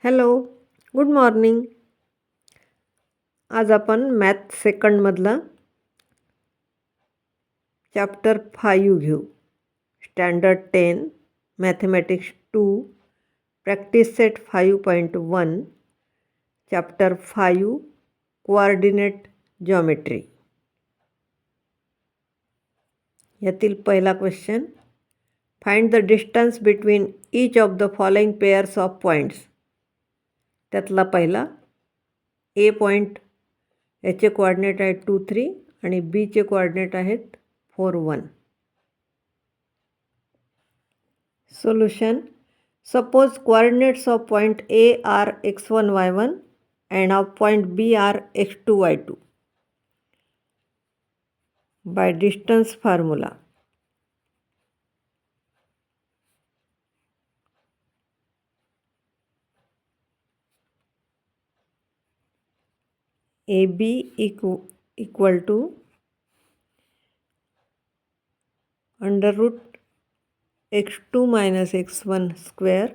Hello, good morning. आज आपण math सेकंडमधला chapter 5 घेऊ. Standard 10 mathematics 2 practice set 5.1 chapter 5 coordinate geometry. यातील पहिला question, find the distance between each of the following pairs of points. त्यातला पहिला ए point, याचे coordinate आहेत 2, 3 आणि बीचे कोऑर्डिनेट आहेत 4, 1. Solution. Suppose coordinates of point A are x1 y1 and of point B are x2 y2 by distance formula. AB equal to under root x2 minus x1 square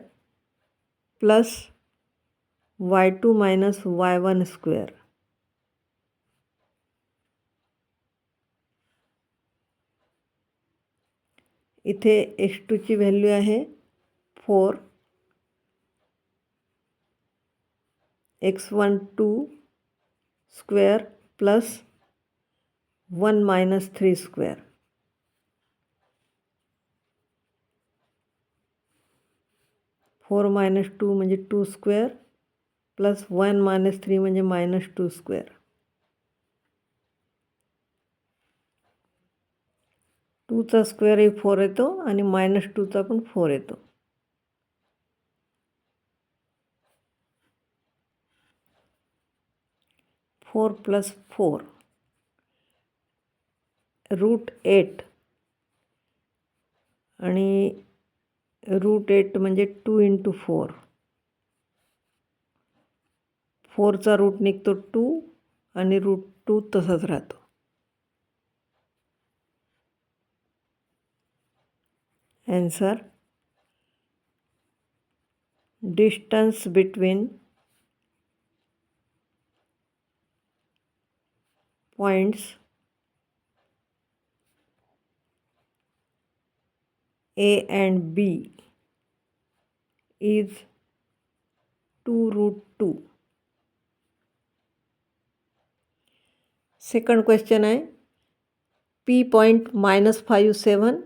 plus y2 minus y1 square. इथे x2 ची value आहे 4, x1 2 square plus 1 minus 3 square. 4 minus 2 म्हणजे 2 square plus 1 minus 3 म्हणजे -2 square. 2चा स्क्वेअरही 4 येतो आणि -2चा पण 4 येतो. Four plus 4 √8 आणि √8 म्हणजे 2 × 4. 4चा रूट निघतो 2 आणि √2 तसाच राहतो. Answer. Distance between points A and B is 2√2. Second question आहे, P पॉईंट -5 7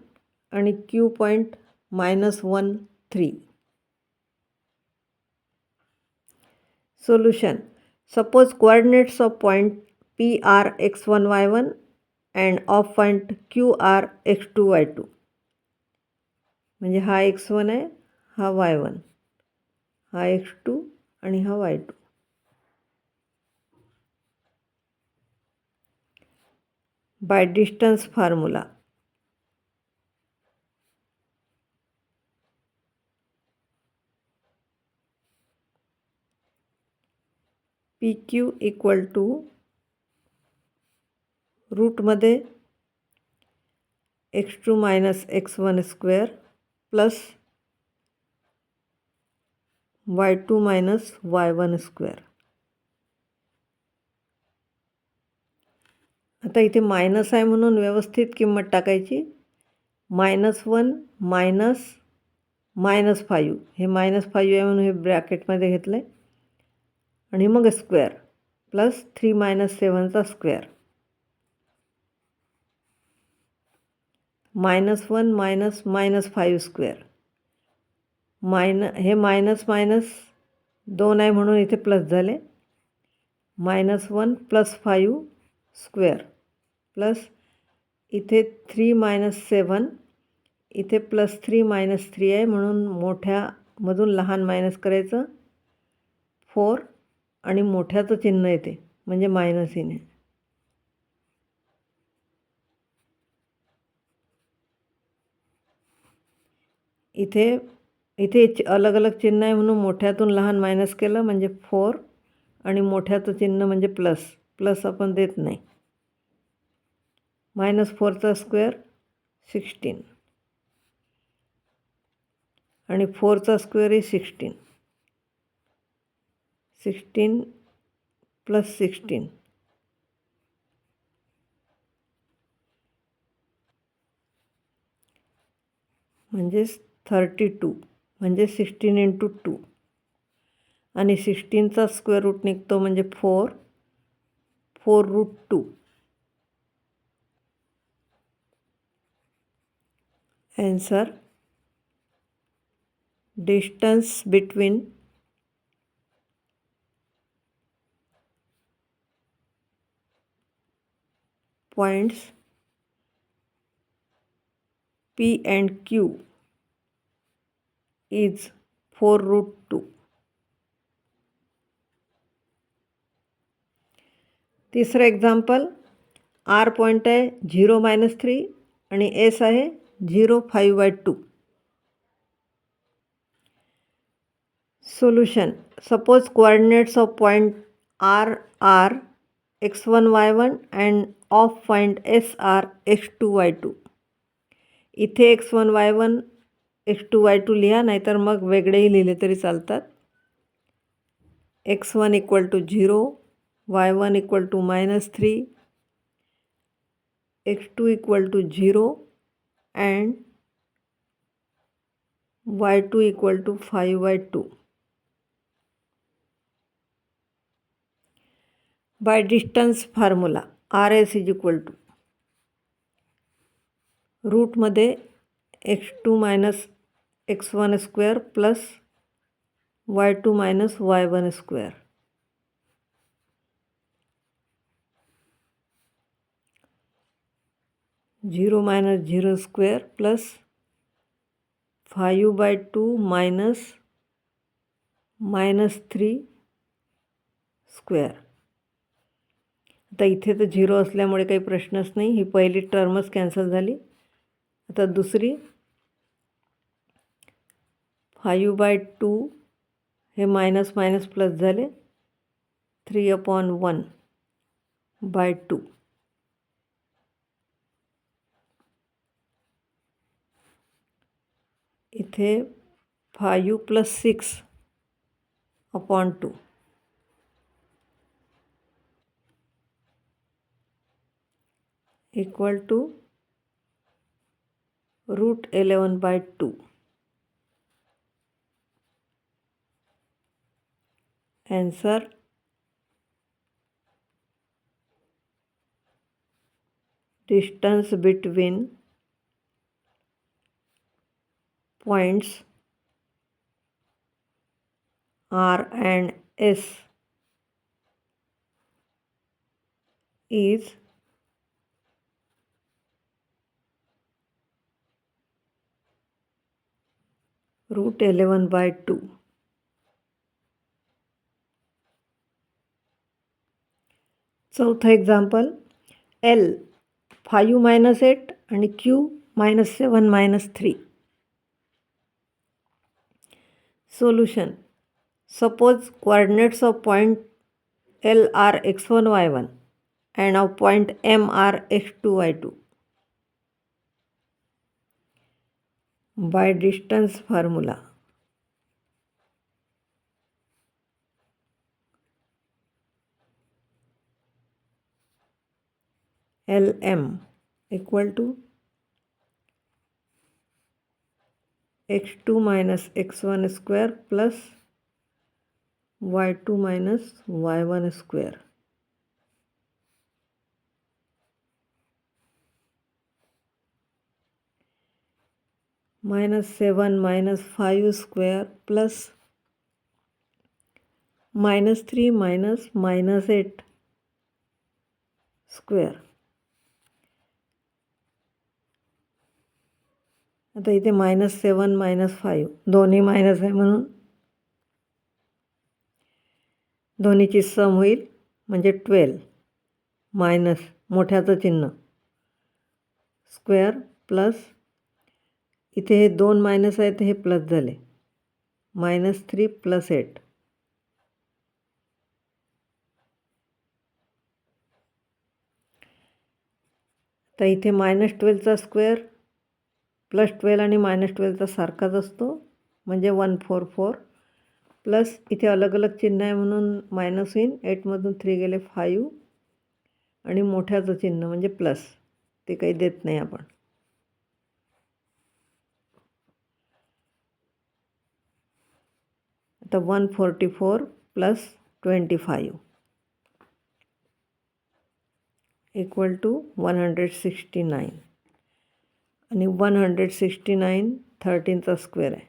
आणि Q point -1 3. Solution. Suppose coordinates of point P are x1 y1 and of point Q are x2 y2. म्हणजे हा x1 आहे, हा y1, हा x2 आणि हा y2. By distance formula. PQ equal to रूटमध्ये x2 minus x1 square plus y2 minus y1 square. आता इथे मायनस आहे म्हणून व्यवस्थित किंमत टाकायची. -1 मायनस -5, हे -5 आहे म्हणून हे ब्रॅकेटमध्ये घेतलं आहे आणि मग स्क्वेअर प्लस 3 - 7चा स्क्वेअर. -1 minus -5 square. हे मायनस मायनस 2 आहे म्हणून इथे प्लस झाले. -1 + 5 स्क्वेअर प्लस इथे 3 - 7, इथे +3 - 3 आहे म्हणून मोठ्यामधून लहान मायनस करायचं. 4 आणि मोठ्याचं चिन्ह येते म्हणजे मायनस येणे. इथे अलग अलग चिन्ह आहे म्हणून मोठ्यातून लहान मायनस केलं म्हणजे 4 आणि मोठ्याचं चिन्ह म्हणजे प्लस आपण देत नाही. -4चा स्क्वेअर 16 आणि 4चा स्क्वेअर 16. 16 + 16 म्हणजेच 32 म्हणजे 16 × 2 आणि 16चा स्क्वेअर रूट निघतो म्हणजे 4√2. Answer, distance between points P and Q is 4√2. तिसरं एक्झाम्पल, R पॉईंट आहे 0-3 आणि S आहे 0.5/2. Solution, suppose coordinates of point R are x1, y1 and of point S are x2, y2. इथे x1, y1, x2, y2 लिहा, नाहीतर मग वेगळेही लिहिले तरी चालतात. x1 = 0, y1 = -3, x2 = 0 and y2 = 5/2. By distance formula, RS = रूटमध्ये x2 - x1² + y2 - y1². (0 - 0² + 5/2 - -3². आता इथे तर 0 असल्यामुळे काही प्रश्नच नाही, ही पहिली टर्मच कॅन्सल झाली. आता दुसरी 5/2 हे मायनस मायनस प्लस झाले, 3/1/2. इथे 5 + 6/2 equal to √11/2. Answer, distance between points R and S is √11/2. चौथं एक्झाम्पल, L 5 - 8 आणि Q -7 - 3. Solution, suppose coordinates of point L are x1, y1 and of point M are x2, y2. By distance formula, LM = x2 - x1² + y2 - y1². -7 - 5² + -3 - -8². आता इथे -7 - 5 दोन्ही minus आहे म्हणून दोन्हीची सम होईल म्हणजे 12 मायनस मोठ्याचं चिन्ह स्क्वेअर प्लस इथे हे 2 मायनस आहेत, हे प्लस झाले, -3 + 8. तर इथे -12चा स्क्वेअर +12 आणि -12चा सारखाच असतो म्हणजे 144 प्लस इथे अलग अलग चिन्ह आहे म्हणून मायनस होईल. 8मधून 3 गेले 5 आणि मोठ्याचं चिन्ह म्हणजे प्लस, ते काही देत नाही आपण. आता 144 प्लस 25 इक्वल टू 169 आणि 169 13चा स्क्वेअर आहे.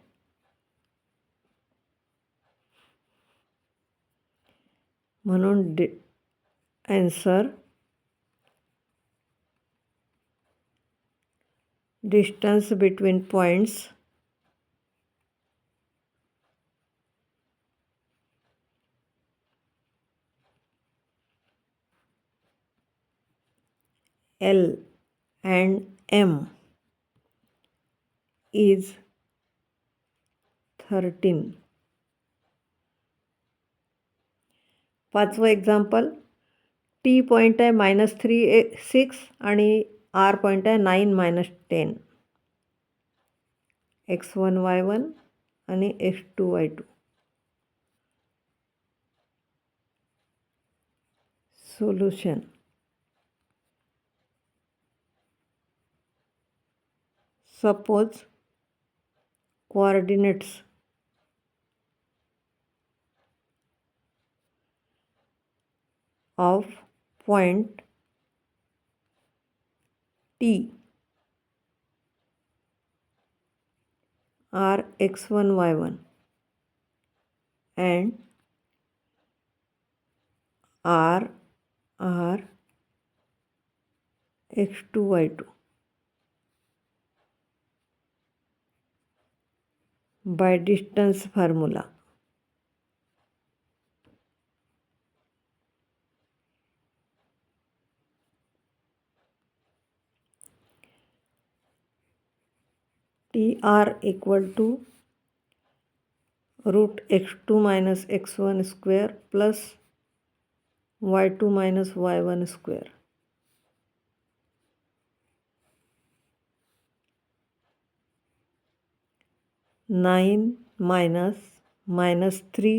म्हणून answer distance between points L and M is 13. 5वं एक्झाम्पल. T पॉईंट आहे -3 6 आणि R पॉईंट आहे 9 -10. x1 y1 आणि x2 y2. Solution. Suppose coordinates of point T are x1 y1 and R are x2 y2 by distance formula. TR equal to root x2 minus x1 square plus y2 minus y1 square. -9 minus 3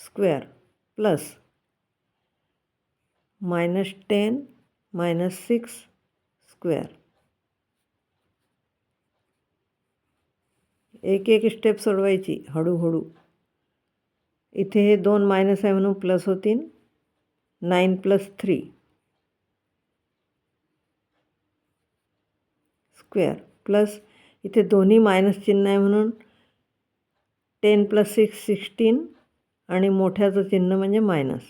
square plus -10 minus 6 square. एक एक step सोडवायची हळूहळू. इथे हे 2 minus आहे म्हणून plus होतील. 9 + 3 square plus इथे दोन्ही मायनस चिन्ह आहे म्हणून 10 + 6 16 आणि मोठ्याचं चिन्ह म्हणजे मायनस.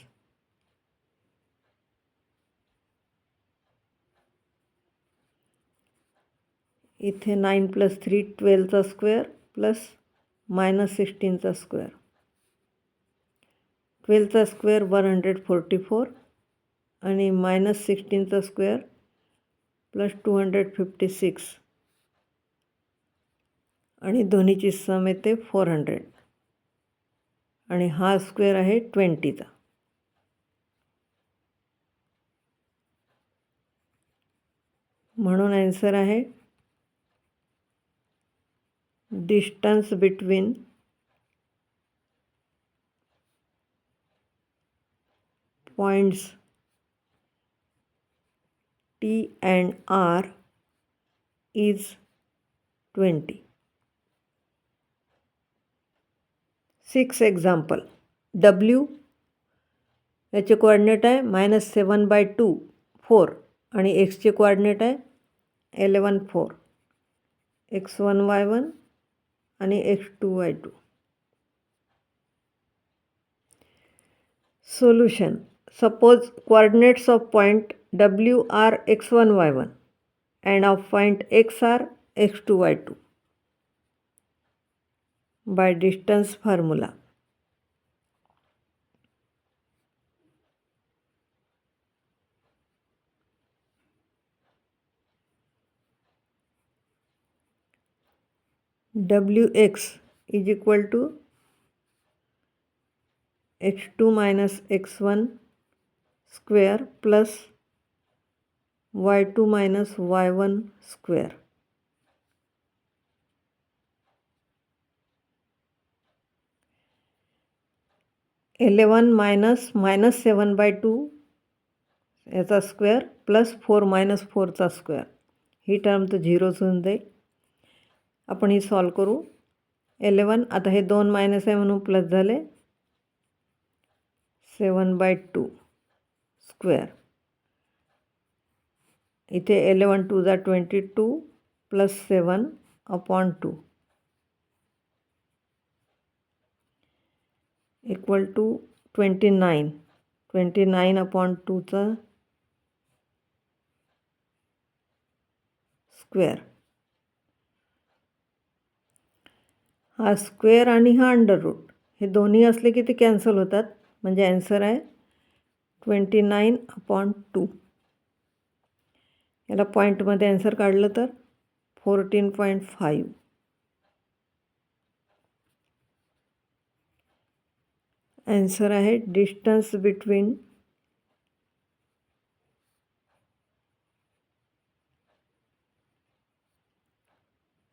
इथे 9 + 3 12चा स्क्वेअर प्लस -16चा स्क्वेअर. 12चा स्क्वेअर 144 आणि -16चा स्क्वेअर प्लस 256 आणि दोन्हीची सम येते 400 आणि हा स्क्वेअर आहे 20चा. म्हणून आन्सर आहे distance between points T and R is 20. 6 example. W याचे कोऑर्डिनेट आहे -7/2 4 आणि एक्सचे कोऑर्डिनेट आहे 11 4. x1 y1 आणि x2 y2. Solution. Suppose coordinates of point W are x1 y1 and of point X are x2 y2 by distance formula. Wx is equal to x2 minus x1 square plus y2 minus y1 square. 11 minus -7/2 याचा square plus 4 - 4चा square. ही term तर झिरोच होऊन जाईल. आपण ही solve करू. 11 आता हे 2 minus आहे म्हणून प्लस झाले. 7/2 स्क्वेअर. इथे 11 2 जा 22 प्लस 7/2 इक्वल टू 29. 29/2चा स्क्वेअर. हा स्क्वेअर आणि हा अंडर रूट हे दोन्ही असले की ते कॅन्सल होतात. म्हणजे ॲन्सर आहे 29/2. याला पॉईंटमध्ये ॲन्सर काढलं तर 14.5. ॲन्सर आहे distance between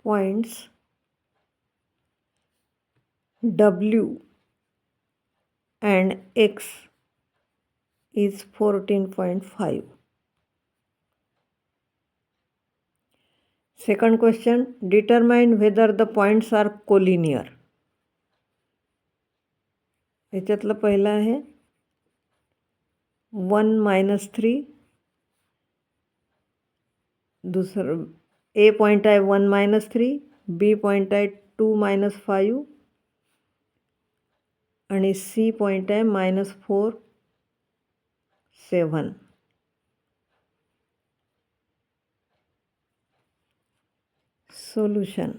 points W and X is 14.5. Second question, determine whether the points are collinear. याच्यातलं पहिलं आहे 1 - 3. दुसरं A पॉईंट आहे 1 - 3, B पॉईंट आहे 2 - 5 आणि C पॉईंट आहे -4 7. Solution.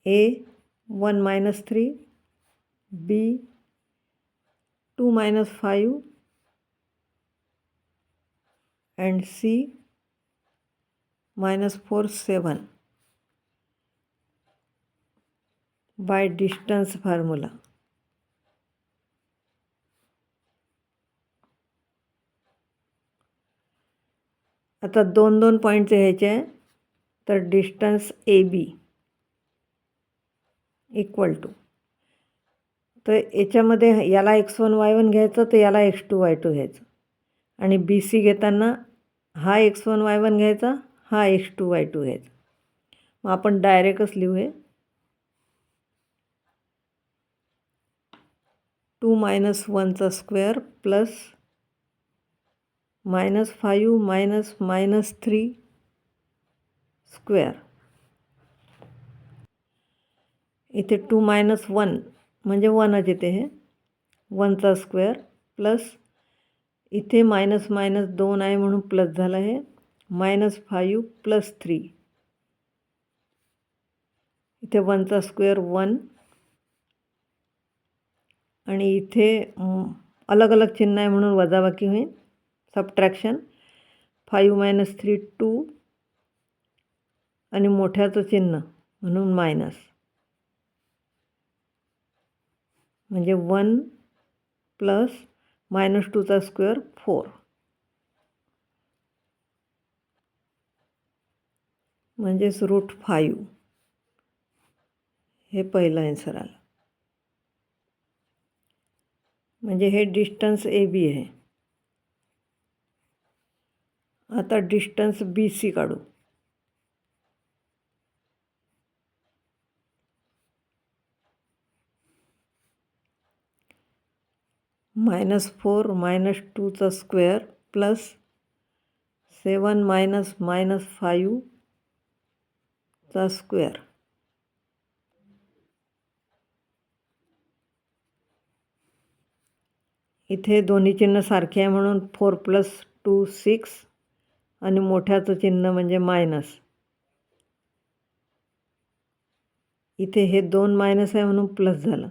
A 1 - 3, B 2 - 5 and C -4 7 by distance formula. आता 2 पॉईंटचे घ्यायचे आहे. तर डिस्टन्स AB इक्वल टू, तर याच्यामध्ये याला x1 y1 घ्यायचं तर याला x2 y2 घ्यायचं. आणि BC घेताना हा x1 y1 घ्यायचा, हा x2 y2 घ्यायचा. मग आपण डायरेक्टच लिहू हे 2 - 1चा स्क्वेअर प्लस -5 - -3 स्क्वेअर. इथे 2 - 1 म्हणजे 1च येते. हे 1चा स्क्वेअर प्लस इथे -2 आहे म्हणून प्लस झालं आहे -5 + 3. इथे 1चा स्क्वेअर 1 आणि इथे अलग अलग चिन्ह आहे म्हणून वजाबाकी होईल. सबट्रॅक्शन. 5 - 3 2 आणि मोठ्याचं चिन्ह म्हणून मायनस. म्हणजे 1 प्लस -2चा स्क्वेअर 4 म्हणजेच √5. हे पहिलं ॲन्सर आलं. म्हणजे हे डिस्टन्स AB आहे. आता डिस्टन्स BC काढू. -4 - 2चा स्क्वेअर प्लस 7 - -5चा स्क्वेअर. इथे दोन्ही चिन्ह सारखे आहे म्हणून 4 + 2 6 आणि मोठ्याचं चिन्ह म्हणजे मायनस. इथे हे 2 मायनस आहे म्हणून प्लस झालं.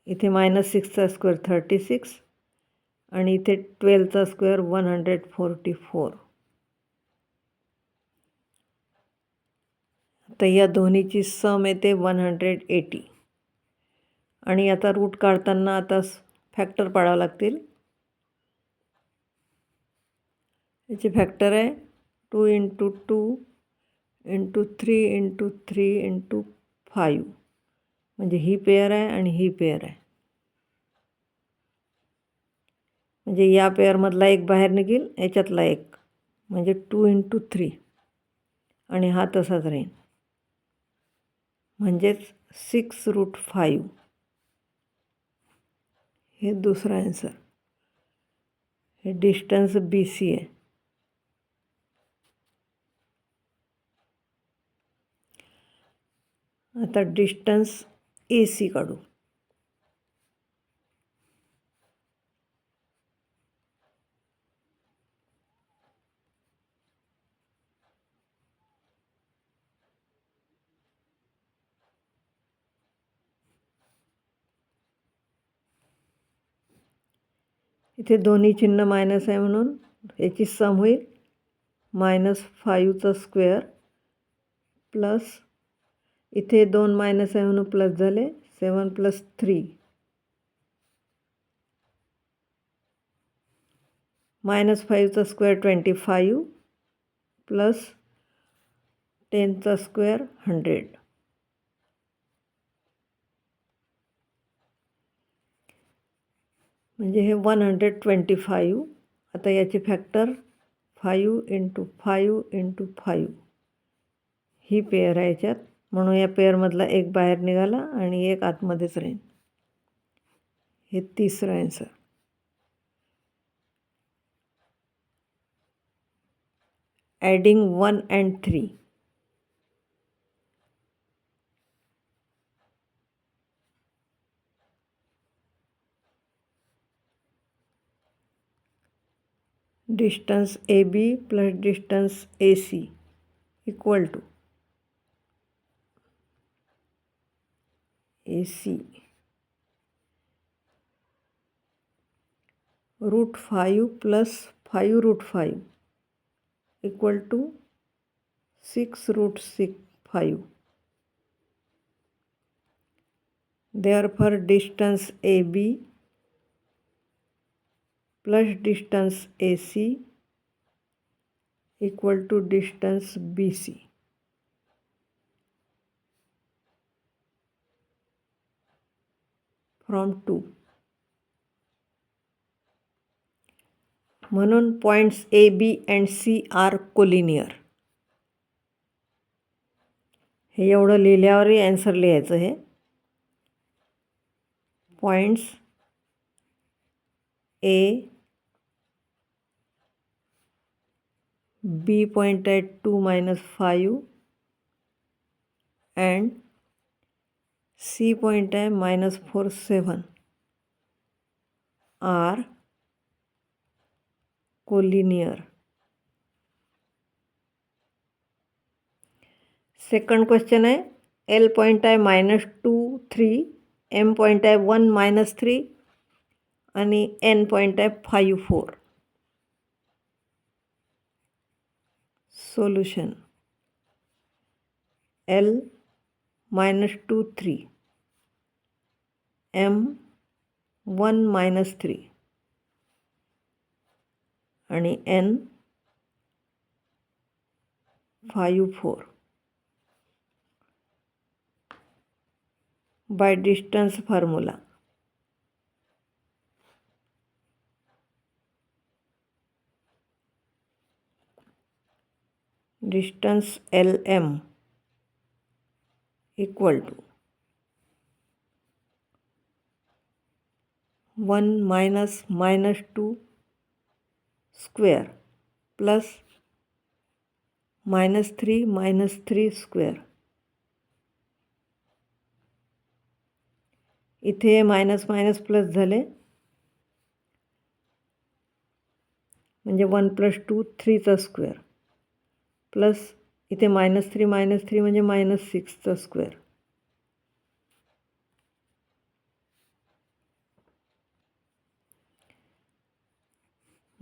इथे -6चा स्क्वेअर 36 आणि इथे 12चा स्क्वेअर 144. तर या दोन्हीची सम येते 180. आणि आता रूट काढताना आता फॅक्टर पाडावं लागतील. याचे फॅक्टर आहे 2 × 2 × 3 × 3 × 5. म्हणजे ही पेअर आहे आणि ही पेअर आहे. म्हणजे या पेअरमधला एक बाहेर निघेल, याच्यातला एक, म्हणजे 2 × 3 आणि हा तसाच राहील. म्हणजेच 6√5. हे दुसरा आन्सर. हे डिस्टन्स BC आहे. आता डिस्टन्स AC काढू. इथे दोन्ही चिन्ह मायनस आहे म्हणून याची सम होईल -5² प्लस इथे 2 मायनस आहे म्हणून प्लस झाले 7 + 3 -5² 25 प्लस 10² 100. म्हणजे हे 125. आता याचे फॅक्टर 5 × 5 × 5. ही पेअर आहे याच्यात, म्हणून या पेअरमधला एक बाहेर निघाला आणि एक आतमध्येच राहील. हे तिसरं answer. Adding 1 and 3. Distance AB plus distance AC equal to AC √5 plus 5√5 equal to 6√5. Therefore distance AB plus distance AC equal to distance BC. From 2. म्हणून points AB and C are collinear. हे एवढं लिहिल्यावरही answer लिहायचं. हे points A, B point आहे 2 - 5 and C point आहे -4 7 are collinear. Second question आहे L point आहे -2 3, M point आहे 1 - 3 आणि N पॉईंट आहे 5 4. सोल्युशन L -2 3, M 1 - 3 आणि N 5 4. By distance formula. Distance LM equal to 1 - -2 square plus -3 - 3 square. इथे minus minus plus झाले, म्हणजे 1 + 2 3चा स्क्वेअर प्लस इथे -3 - 3 म्हणजे -6चा स्क्वेअर.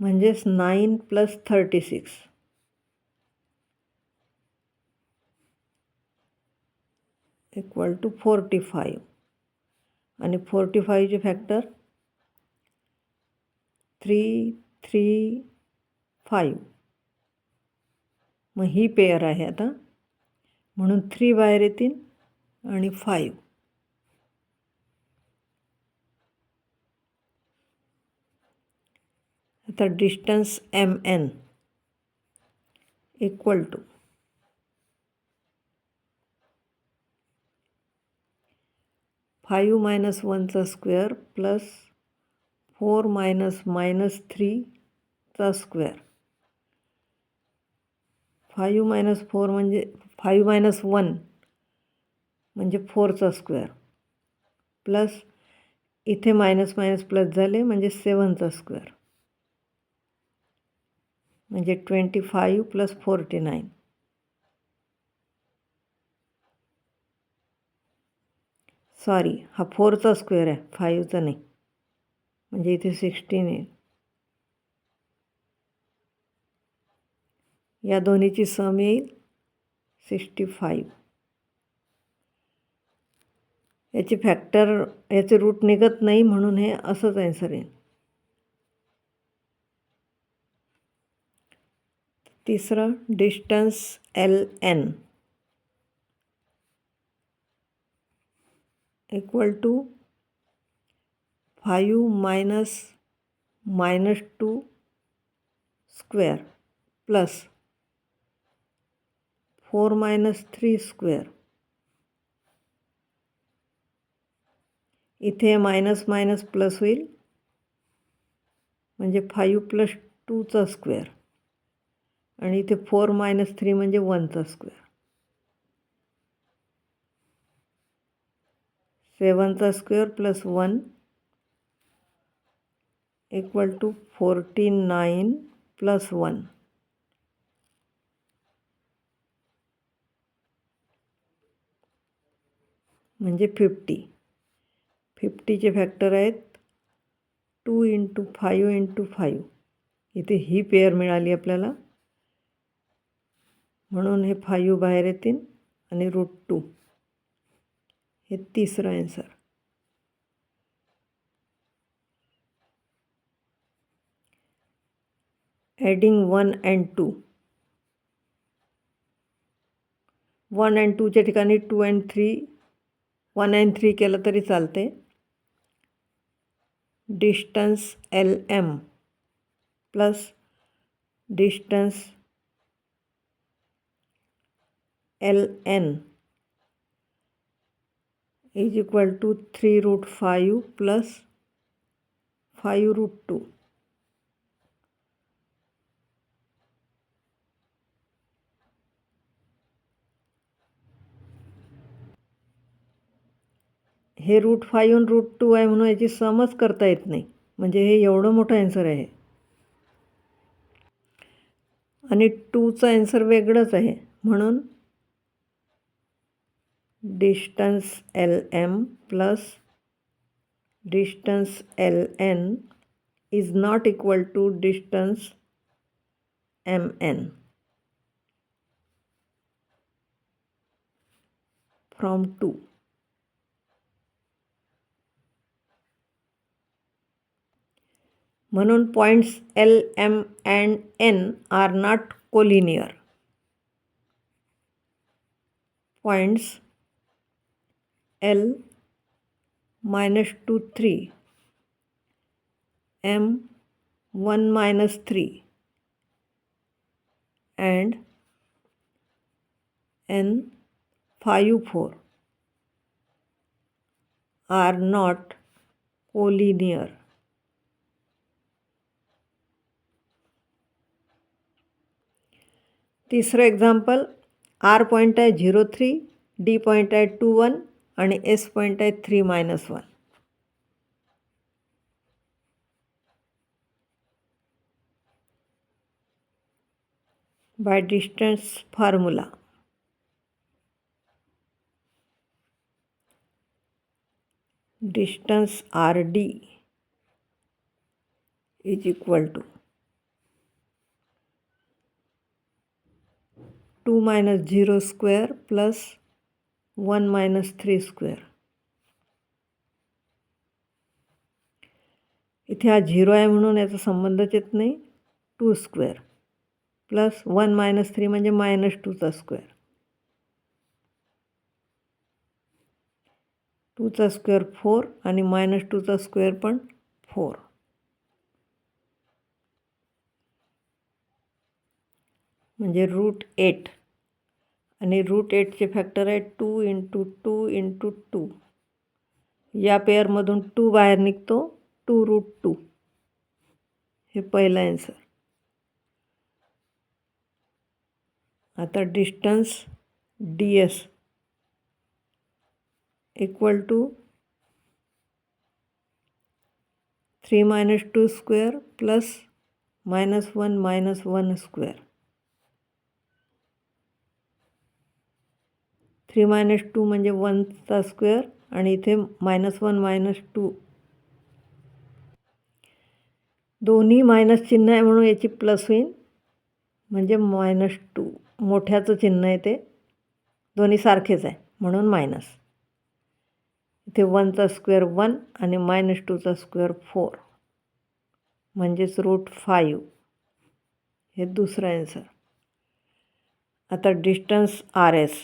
म्हणजेच 9 + 36 इक्वल टू 45. आणि 45चे फॅक्टर 3 3 5 मग ही पेअर आहे आता, म्हणून 3 बाहेर येतील आणि 5. आता distance MN equal to 5 minus 1चा स्क्वेअर प्लस 4 मायनस -3चा स्क्वेअर. 5 मायनस 4 म्हणजे 5 मायनस 1 म्हणजे 4चा स्क्वेअर प्लस इथे मायनस मायनस प्लस झाले म्हणजे 7चा स्क्वेअर म्हणजे 25 प्लस 49. सॉरी, हा 4चा स्क्वेअर आहे, 5चा नाही, म्हणजे इथे 16 येईल. या दोन्हीची सम येईल 65. याची फॅक्टर, याचे रूट निघत नाही म्हणून हे असंच आन्सर येईल. तिसरं, distance LN equal to 5 minus -2 square plus 4 minus 3 square. इथे मायनस मायनस प्लस होईल म्हणजे 5 प्लस 2चा स्क्वेअर आणि इथे 4 मायनस 3 म्हणजे 1चा स्क्वेअर. 7चा square plus 1 equal to 49 plus 1 म्हणजे 50. 50चे फॅक्टर आहेत 2 × 5 × 5. इथे ही पेअर मिळाली आपल्याला, म्हणून हे 5 बाहेर येतील आणि √2. हे तिसरं आन्सर. Adding 1 and 2. 1 and 2च्या ठिकाणी 2 and 3, 1 and 3 केलं तरी चालते. Distance LM plus distance LN is equal to 3√5 plus 5√2. हे √5 आणि √2 आहे म्हणून याची समच करता येत नाही, म्हणजे हे एवढं मोठं आन्सर आहे. आणि 2चं आन्सर वेगळंच आहे, म्हणून distance LM plus distance LN is not equal to distance MN from 2. म्हणून points LM and N are not collinear. Points L -2 3, M 1 - 3 and N 5 4 are not collinear. तिसरं एक्झाम्पल, R पॉईंट आहे 0 3, D point आहे 2 1 आणि S point आहे 3 -1. By distance formula, distance RD is equal to 2 - 0 square plus 1 - 3 square. इथे हा 0 आहे म्हणून याचा संबंधच येत नाही. 2 स्क्वेअर प्लस 1 मायनस 3 म्हणजे -2चा स्क्वेअर. 2चा स्क्वेअर 4 आणि -2चा स्क्वेअर पण 4. म्हणजे √8 आणि √8चे फॅक्टर आहे 2 × 2 × 2. या पेअरमधून 2 बाहेर निघतो, 2√2. हे पहिलं ॲन्सर. आता distance DS equal to 3 - 2 square plus -1 - 1 square. 3 - 2 म्हणजे 1चा स्क्वेअर आणि इथे -1 - 2. दोन्ही मायनस चिन्ह आहे म्हणून याची प्लस होईल, म्हणजे -2. मोठ्याचं चिन्ह आहे ते, दोन्ही सारखेच आहे म्हणून मायनस. इथे 1चा स्क्वेअर 1 आणि -2चा स्क्वेअर 4 म्हणजेच √5. हे दुसरं ॲन्सर. आता distance RS.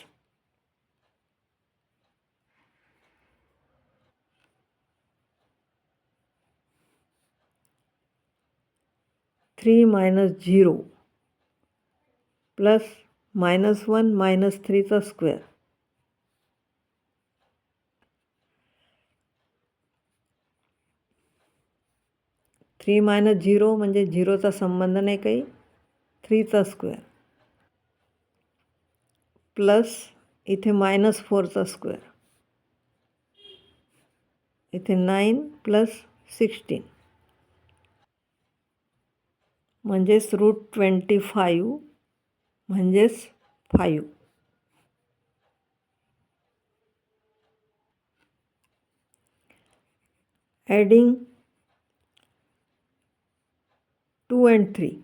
Three minus 0 plus -1 - 3चा स्क्वेअर. थ्री मायनस 0 म्हणजे 0चा संबंध नाही काही, 3चा स्क्वेअर प्लस इथे -4चा स्क्वेअर. इथे 9 + 16 म्हणजेच √25 म्हणजेच 5. Adding 2 and 3.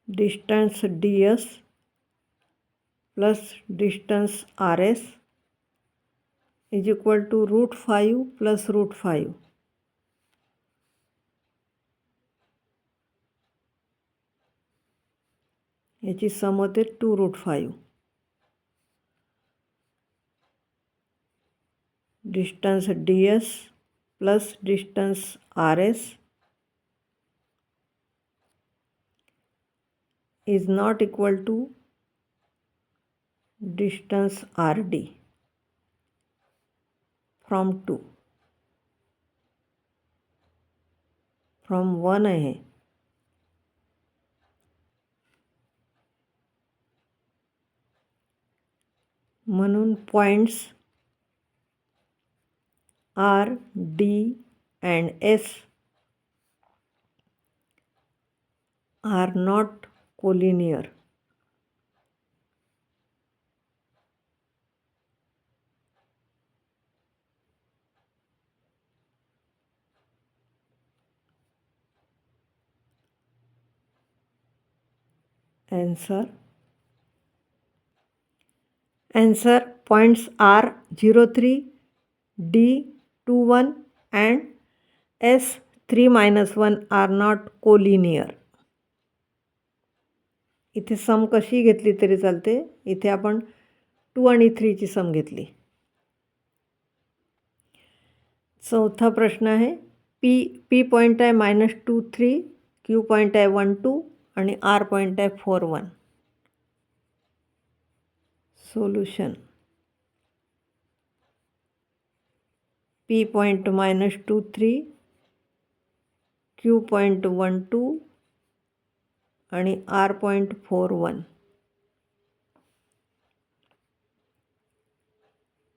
Distance DS plus distance RS is equal to √5 plus √5. याची सम होते 2√5. Distance DS plus distance RS is not equal to distance RD from 2. from 1 आहे. म्हणून points R, D and S are not collinear. Answer points R 0, 3, D 2, 1 and S 3 - 1 are not collinear. इथे सम कशी घेतली तरी चालते. इथे आपण 2 आणि 3ची सम घेतली. चौथा प्रश्न आहे. P पॉईंट आहे -2, 3, Q पॉईंट आहे 1, 2 आणि R पॉईंट आहे 4, 1. Solution. P point -2, 3, Q point 1, 2 आणि R point 4, 1.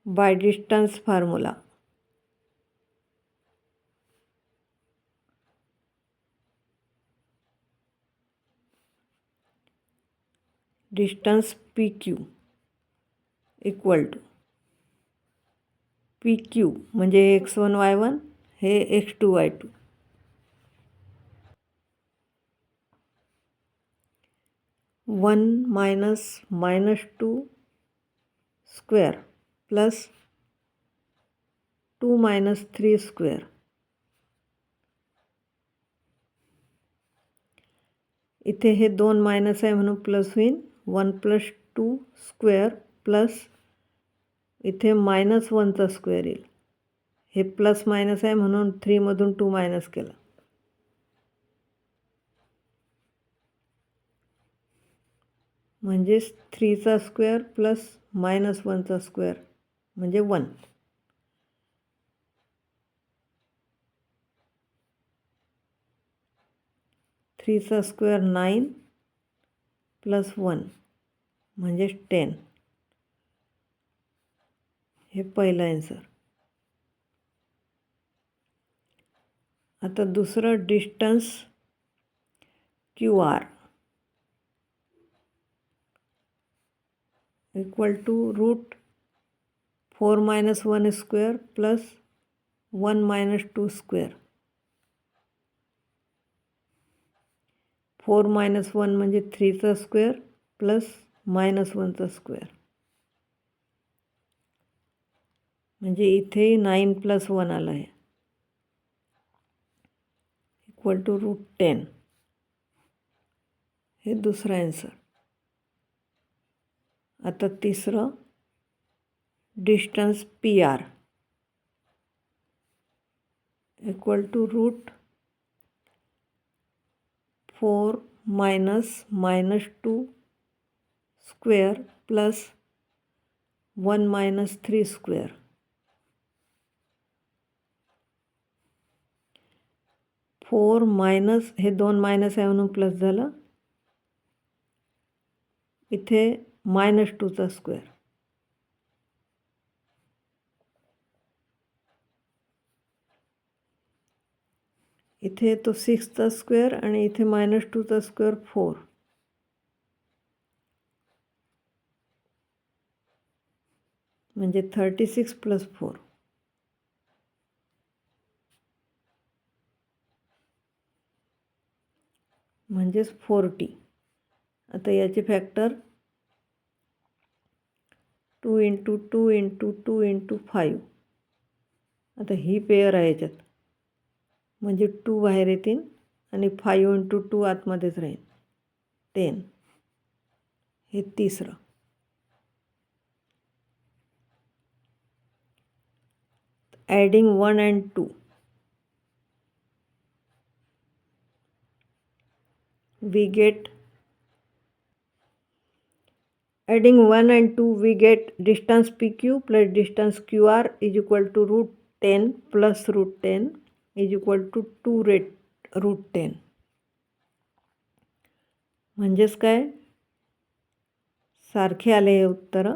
By distance formula. Distance PQ equal to PQ म्हणजे x1 y1 हे x2 y2. 1 - -2 square plus 2 - 3 square इथे हे 2 मायनस आहे म्हणून प्लस होईल 1 + 2 स्क्वेअर प्लस इथे -1चा स्क्वेअर येईल. हे प्लस मायनस आहे म्हणून 3मधून 2 मायनस केला. म्हणजेच 3चा स्क्वेअर प्लस -1चा स्क्वेअर म्हणजे 1. थ्रीचा स्क्वेअर 9 + 1 म्हणजे 10. हे पहिलं आन्सर. आता दुसरं distance QR equal to √4 - 1 square plus 1 - 2 square. 4 - 1 म्हणजे 3चा स्क्वेअर प्लस -1चा स्क्वेअर म्हणजे इथेही 9 + 1 आलं आहे इक्वल टू √10. हे दुसरं आन्सर. आता तिसरं distance PR equal to √4 - -2 square plus 1 - 3 square. 4 minus हे 2 मायनस आहे म्हणून प्लस झालं. इथे -2चा स्क्वेअर. इथे तो 6चा स्क्वेअर आणि इथे -2चा स्क्वेअर 4 म्हणजे 36 + 4 म्हणजेच 40. आता याचे फॅक्टर 2 × 2 × 2 × 5. आता ही पेअर आहे याच्यात म्हणजे 2 बाहेर येतील आणि 5 × 2 आतमध्येच राहील 10. हे तिसरं. Adding 1 and 2 we get adding 1 and 2 we get distance PQ plus distance QR is equal to √10 plus √10 is equal to 2 √10. म्हणजेच काय सारखे आले हे उत्तर.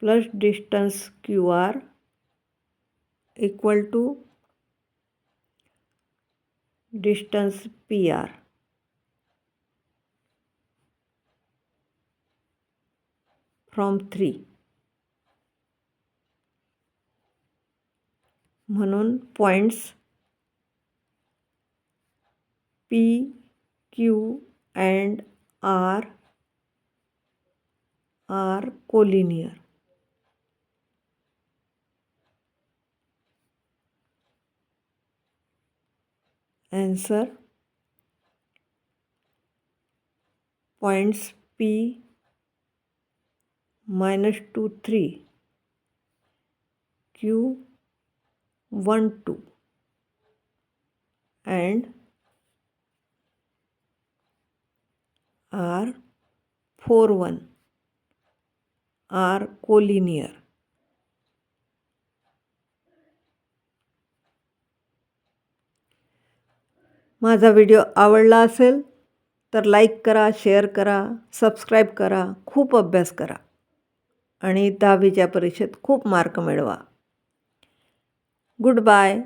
Plus distance QR equal to distance PR from 3. म्हणून points P, Q and R are collinear. Answer points P -2 3, Q 1 2 and R 4 1 are collinear. माझा video आवडला असेल तर लाईक करा, शेअर करा, सबस्क्राईब करा, खूप अभ्यास करा आणि 10वीच्या परीक्षेत खूप मार्क मिळवा. Good bye.